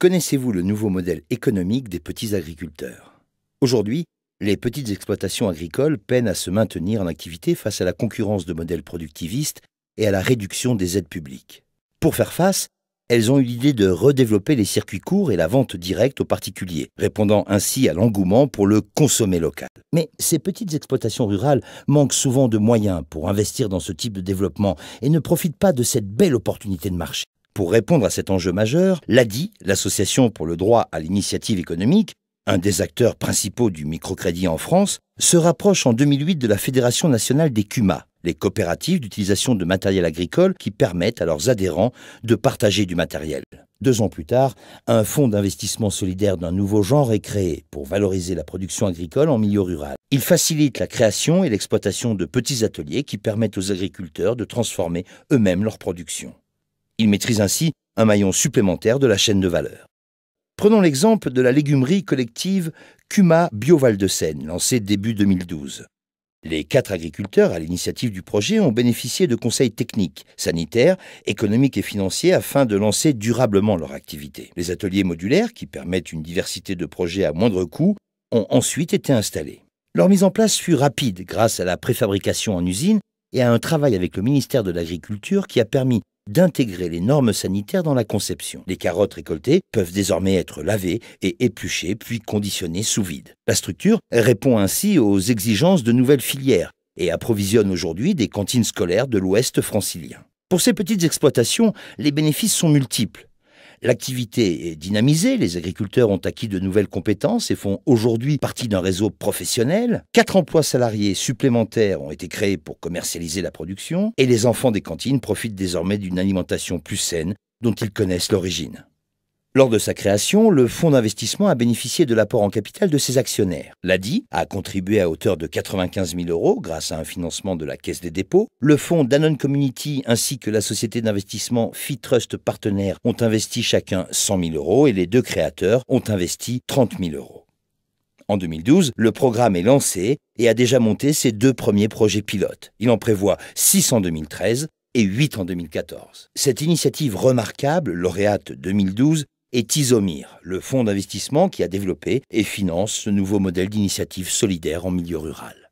Connaissez-vous le nouveau modèle économique des petits agriculteurs? Aujourd'hui, les petites exploitations agricoles peinent à se maintenir en activité face à la concurrence de modèles productivistes et à la réduction des aides publiques. Pour faire face, elles ont eu l'idée de redévelopper les circuits courts et la vente directe aux particuliers, répondant ainsi à l'engouement pour le consommer local. Mais ces petites exploitations rurales manquent souvent de moyens pour investir dans ce type de développement et ne profitent pas de cette belle opportunité de marché. Pour répondre à cet enjeu majeur, l'ADI, l'Association pour le droit à l'initiative économique, un des acteurs principaux du microcrédit en France, se rapproche en 2008 de la Fédération nationale des CUMA, les coopératives d'utilisation de matériel agricole qui permettent à leurs adhérents de partager du matériel. 2 ans plus tard, un fonds d'investissement solidaire d'un nouveau genre est créé pour valoriser la production agricole en milieu rural. Il facilite la création et l'exploitation de petits ateliers qui permettent aux agriculteurs de transformer eux-mêmes leur production. Ils maîtrisent ainsi un maillon supplémentaire de la chaîne de valeur. Prenons l'exemple de la légumerie collective CUMA Bio Val-de-Seine, lancée début 2012. Les 4 agriculteurs à l'initiative du projet ont bénéficié de conseils techniques, sanitaires, économiques et financiers afin de lancer durablement leur activité. Les ateliers modulaires, qui permettent une diversité de projets à moindre coût, ont ensuite été installés. Leur mise en place fut rapide grâce à la préfabrication en usine et à un travail avec le ministère de l'Agriculture qui a permis d'intégrer les normes sanitaires dans la conception. Les carottes récoltées peuvent désormais être lavées et épluchées, puis conditionnées sous vide. La structure répond ainsi aux exigences de nouvelles filières et approvisionne aujourd'hui des cantines scolaires de l'Ouest francilien. Pour ces petites exploitations, les bénéfices sont multiples. L'activité est dynamisée, les agriculteurs ont acquis de nouvelles compétences et font aujourd'hui partie d'un réseau professionnel. 4 emplois salariés supplémentaires ont été créés pour commercialiser la production et les enfants des cantines profitent désormais d'une alimentation plus saine dont ils connaissent l'origine. Lors de sa création, le fonds d'investissement a bénéficié de l'apport en capital de ses actionnaires. L'ADI a contribué à hauteur de 95 000 € grâce à un financement de la Caisse des dépôts. Le fonds Danone Community ainsi que la société d'investissement Fitrust Partenaires ont investi chacun 100 000 € et les 2 créateurs ont investi 30 000 €. En 2012, le programme est lancé et a déjà monté ses 2 premiers projets pilotes. Il en prévoit 6 en 2013 et 8 en 2014. Cette initiative remarquable, lauréate 2012, est Isomir, le fonds d'investissement qui a développé et finance ce nouveau modèle d'initiative solidaire en milieu rural.